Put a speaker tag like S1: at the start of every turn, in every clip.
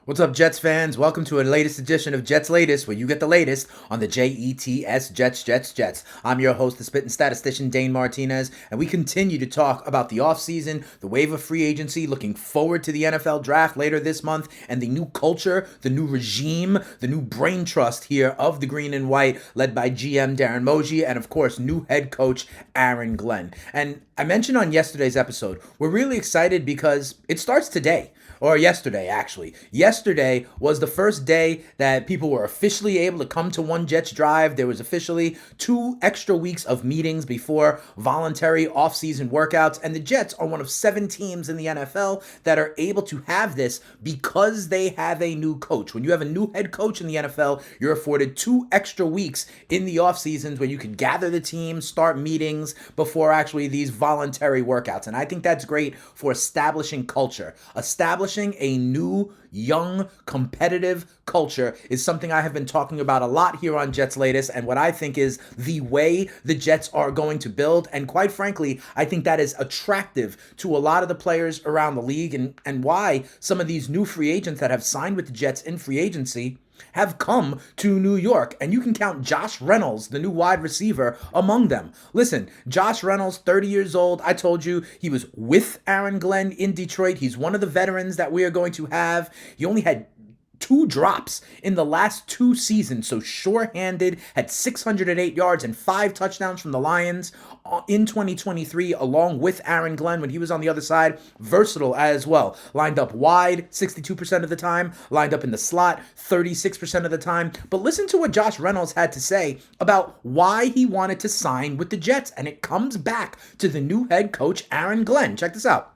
S1: What's up, Jets fans? Welcome to a latest edition of Jets Latest, where you get the latest on the Jets, Jets. I'm your host, the spitting statistician, Dane Martinez, and we continue to talk about the offseason, the wave of free agency, looking forward to the NFL draft later this month, and the new culture, the new regime, the new brain trust here of the green and white, led by GM Darren Moji, and of course, new head coach Aaron Glenn. And I mentioned on yesterday's episode, we're really excited because it starts today. Or yesterday, actually. Yesterday was the first day that people were officially able to come to One Jets Drive. There was officially 2 extra weeks of meetings before voluntary off-season workouts, and the Jets are one of 7 teams in the NFL that are able to have this because they have a new coach. When you have a new head coach in the NFL, you're afforded 2 extra weeks in the off-seasons where you can gather the team, start meetings before actually these voluntary workouts. And I think that's great for establishing culture. Establishing a new, young, competitive culture is something I have been talking about a lot here on Jets Latest, and what I think is the way the Jets are going to build. And quite frankly, I think that is attractive to a lot of the players around the league, and why some of these new free agents that have signed with the Jets in free agency have come to New York. And you can count Josh Reynolds, the new wide receiver, among them. Listen, Josh Reynolds, 30 years old. I told you he was with Aaron Glenn in Detroit. He's one of the veterans that we are going to have. He only had 2 drops in the last 2 seasons, so sure-handed, had 608 yards and 5 touchdowns from the Lions in 2023, along with Aaron Glenn when he was on the other side. Versatile as well. Lined up wide 62% of the time, lined up in the slot 36% of the time. But listen to what Josh Reynolds had to say about why he wanted to sign with the Jets, and it comes back to the new head coach, Aaron Glenn. Check this out.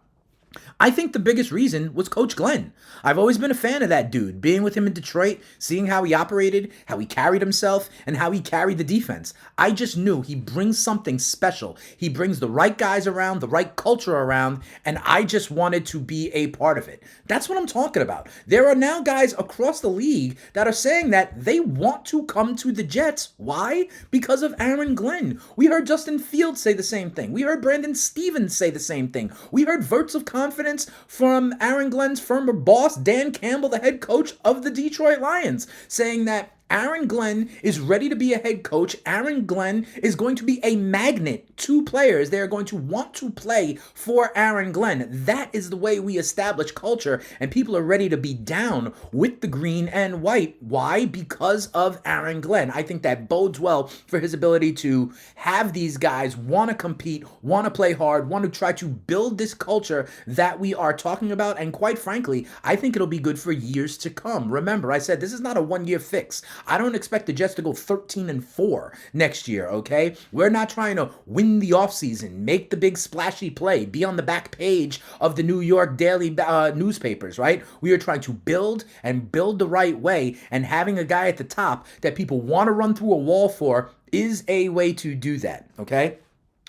S1: I think the biggest reason was Coach Glenn. I've always been a fan of that dude, being with him in Detroit, seeing how he operated, how he carried himself, and how he carried the defense. I just knew he brings something special. He brings the right guys around, the right culture around, and I just wanted to be a part of it. That's what I'm talking about. There are now guys across the league that are saying that they want to come to the Jets. Why? Because of Aaron Glenn. We heard Justin Fields say the same thing. We heard Brandon Stevens say the same thing. We heard votes of confidence from Aaron Glenn's former boss, Dan Campbell, the head coach of the Detroit Lions, saying that Aaron Glenn is ready to be a head coach. Aaron Glenn is going to be a magnet to players. They are going to want to play for Aaron Glenn. That is the way we establish culture, and people are ready to be down with the green and white. Why? Because of Aaron Glenn. I think that bodes well for his ability to have these guys want to compete, want to play hard, want to try to build this culture that we are talking about. And quite frankly, I think it'll be good for years to come. Remember, I said this is not a one-year fix. I don't expect the Jets to go 13-4 next year, okay? We're not trying to win the offseason, make the big splashy play, be on the back page of the New York daily newspapers, right? We are trying to build and build the right way, and having a guy at the top that people want to run through a wall for is a way to do that, okay?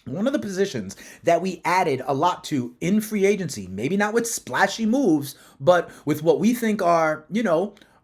S1: One of the positions that we added a lot to in free agency, maybe not with splashy moves, but with what we think are,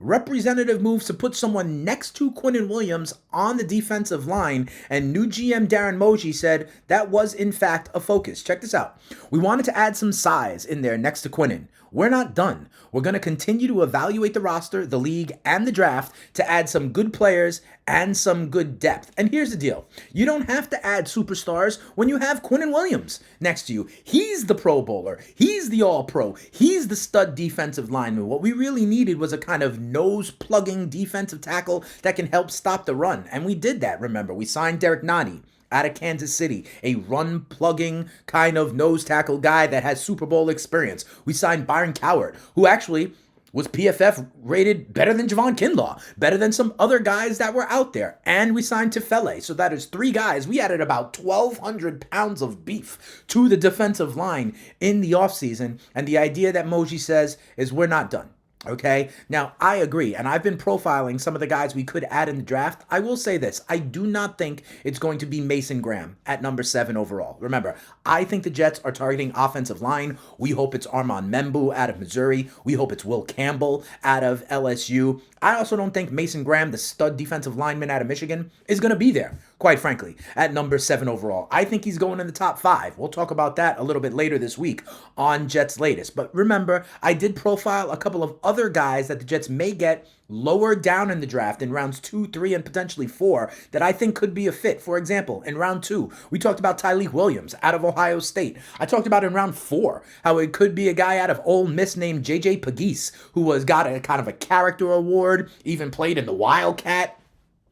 S1: representative moves to put someone next to Quinnen Williams on the defensive line, and new GM Darren Moji said that was in fact a focus. Check this out. We wanted to add some size in there next to Quinnen. We're not done. We're going to continue to evaluate the roster, the league, and the draft to add some good players and some good depth. And here's the deal. You don't have to add superstars when you have Quinnen Williams next to you. He's the Pro Bowler. He's the All-Pro. He's the stud defensive lineman. What we really needed was a kind of nose-plugging defensive tackle that can help stop the run. And we did that, remember. We signed Derek Nottie out of Kansas City, a run-plugging kind of nose tackle guy that has Super Bowl experience. We signed Byron Cowart, who actually was PFF rated better than Javon Kinlaw, better than some other guys that were out there. And we signed Tefele. So that is 3 guys. We added about 1,200 pounds of beef to the defensive line in the offseason. And the idea that Moji says is we're not done. Okay, now I agree, and I've been profiling some of the guys we could add in the draft. I will say this, I do not think it's going to be Mason Graham at number 7 overall. Remember, I think the Jets are targeting offensive line. We hope it's Armand Membu out of Missouri. We hope it's Will Campbell out of LSU. I also don't think Mason Graham, the stud defensive lineman out of Michigan, is going to be there. quite frankly, at number 7 overall. I think he's going in the top 5. We'll talk about that a little bit later this week on Jets Latest. But remember, I did profile a couple of other guys that the Jets may get lower down in the draft in rounds 2, 3, and potentially 4 that I think could be a fit. For example, in round 2, we talked about Tyleik Williams out of Ohio State. I talked about in round 4 how it could be a guy out of Ole Miss named J.J. Pegues, who has got a kind of a character award, even played in the Wildcat.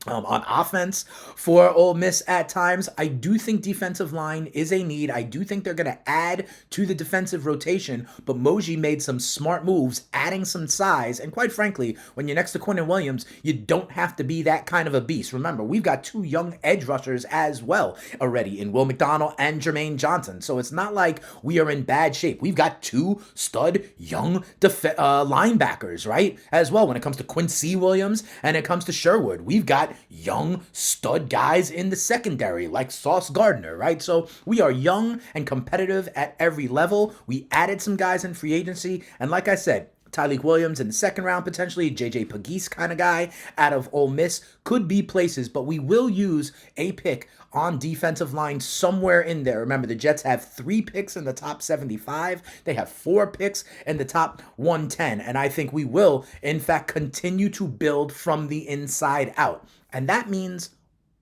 S1: On offense for Ole Miss at times. I do think defensive line is a need. I do think they're going to add to the defensive rotation, but Moji made some smart moves, adding some size, and quite frankly, when you're next to Quinnen Williams, you don't have to be that kind of a beast. Remember, we've got 2 young edge rushers as well already in Will McDonald and Jermaine Johnson, so it's not like we are in bad shape. We've got 2 stud young linebackers, right, as well when it comes to Quincy Williams and it comes to Sherwood. We've got young stud guys in the secondary like Sauce Gardner, right? So we are young and competitive at every level. We added some guys in free agency, and like I said, Tyleik Williams in the second round, potentially J.J. Pegues kind of guy out of Ole Miss could be places, but we will use a pick on defensive line somewhere in there. Remember, the Jets have 3 picks in the top 75. They have 4 picks in the top 110, and I think we will, in fact, continue to build from the inside out, and that means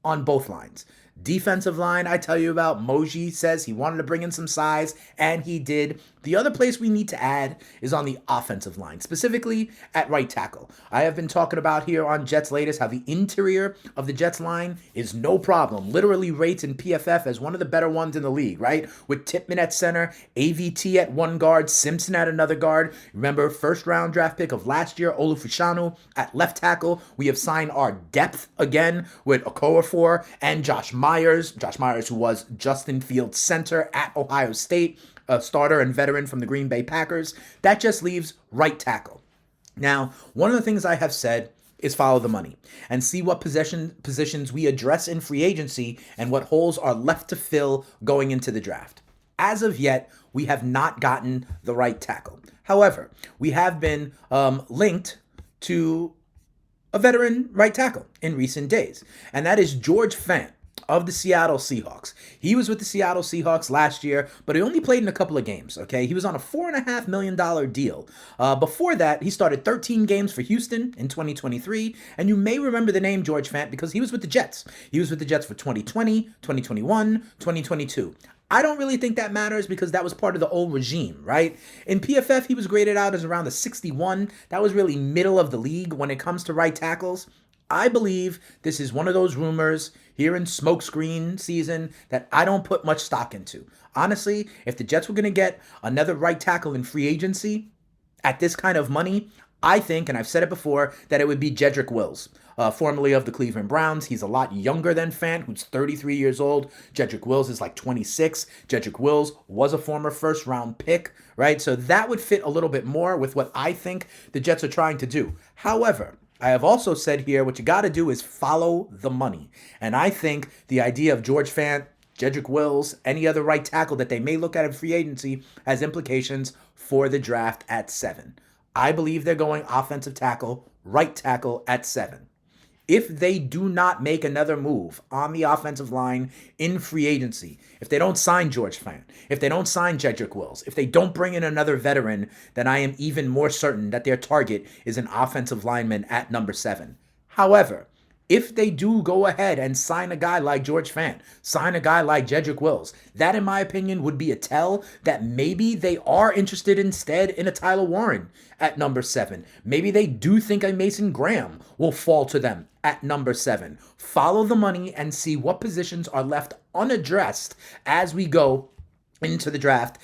S1: on both lines. Defensive line, I tell you about, Moji says he wanted to bring in some size, and he did. The other place we need to add is on the offensive line, specifically at right tackle. I have been talking about here on Jets Latest how the interior of the Jets line is no problem. Literally rates in PFF as one of the better ones in the league, right? With Tippmann at center, AVT at one guard, Simpson at another guard. Remember, first round draft pick of last year, Olufushanu at left tackle. We have signed our depth again with Okorafor and Josh Myers. Josh Myers, who was Justin Fields' center at Ohio State, a starter and veteran from the Green Bay Packers. That just leaves right tackle. Now, one of the things I have said is follow the money and see what positions we address in free agency and what holes are left to fill going into the draft. As of yet, we have not gotten the right tackle. However, we have been linked to a veteran right tackle in recent days, and that is George Fant of the Seattle Seahawks. He was with the Seattle Seahawks last year, but he only played in a couple of games, okay? He was on a $4.5 million deal. Before that, he started 13 games for Houston in 2023, and you may remember the name George Fant because he was with the Jets. He was with the Jets for 2020, 2021, 2022. I don't really think that matters because that was part of the old regime, right? In PFF, he was graded out as around a 61. That was really middle of the league when it comes to right tackles. I believe this is one of those rumors here in smokescreen season that I don't put much stock into. Honestly, if the Jets were going to get another right tackle in free agency at this kind of money, I think, and I've said it before, that it would be Jedrick Wills, formerly of the Cleveland Browns. He's a lot younger than Fant, who's 33 years old. Jedrick Wills is like 26. Jedrick Wills was a former first-round pick, right? So that would fit a little bit more with what I think the Jets are trying to do. However, I have also said here, what you got to do is follow the money. And I think the idea of George Fant, Jedrick Wills, any other right tackle that they may look at in free agency has implications for the draft at 7. I believe they're going offensive tackle, right tackle at 7. If they do not make another move on the offensive line in free agency, if they don't sign George Fant, if they don't sign Jedrick Wills, if they don't bring in another veteran, then I am even more certain that their target is an offensive lineman at number 7. However, if they do go ahead and sign a guy like George Fant, sign a guy like Jedrick Wills, that in my opinion would be a tell that maybe they are interested instead in a Tyler Warren at number 7. Maybe they do think a Mason Graham will fall to them at number 7. Follow the money and see what positions are left unaddressed as we go into the draft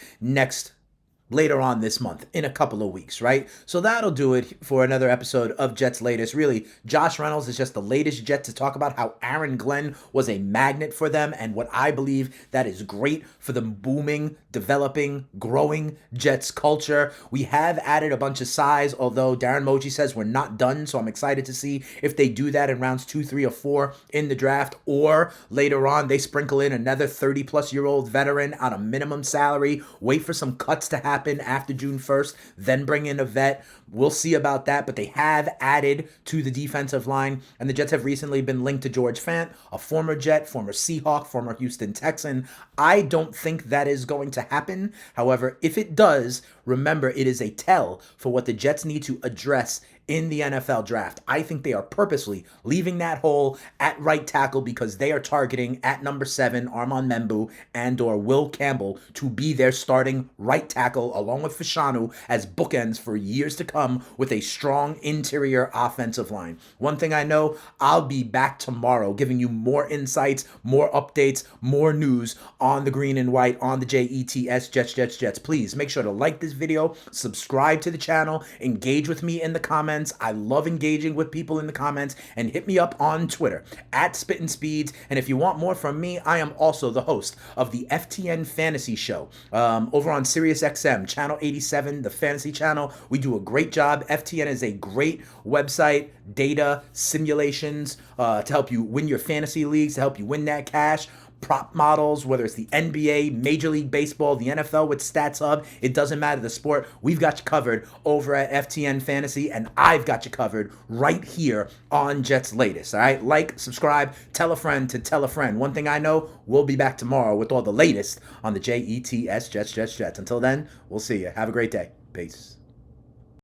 S1: later on this month, in a couple of weeks, right? So that'll do it for another episode of Jets Latest. Really, Josh Reynolds is just the latest Jet to talk about how Aaron Glenn was a magnet for them and what I believe that is great for the booming, developing, growing Jets culture. We have added a bunch of size, although Darren Moji says we're not done, so I'm excited to see if they do that in rounds 2, 3, or 4 in the draft, or later on they sprinkle in another 30-plus-year-old veteran on a minimum salary, wait for some cuts to happen happen after June 1st, then bring in a vet. We'll see about that, but they have added to the defensive line, and the Jets have recently been linked to George Fant, a former Jet, former Seahawk, former Houston Texan. I don't think that is going to happen. However, if it does, remember, it is a tell for what the Jets need to address in the NFL draft. I think they are purposely leaving that hole at right tackle because they are targeting at number 7 Armand Membu and or Will Campbell to be their starting right tackle along with Fashanu as bookends for years to come with a strong interior offensive line. One thing I know, I'll be back tomorrow giving you more insights, more updates, more news on the green and white, on the JETS Jets. Please make sure to like this video, subscribe to the channel, engage with me in the comments. I love engaging with people in the comments, and hit me up on Twitter at Spittin' Speeds. And if you want more from me, I am also the host of the FTN Fantasy Show over on SiriusXM, Channel 87, the Fantasy Channel. We do a great job. FTN is a great website, data, simulations to help you win your fantasy leagues, to help you win that cash. Prop models, whether it's the NBA, Major League Baseball, the NFL with Stats Hub, it doesn't matter the sport. We've got you covered over at FTN Fantasy, and I've got you covered right here on Jets Latest. All right, like, subscribe, tell a friend to tell a friend. One thing I know, we'll be back tomorrow with all the latest on the JETS Jets. Until then, we'll see you. Have a great day. Peace.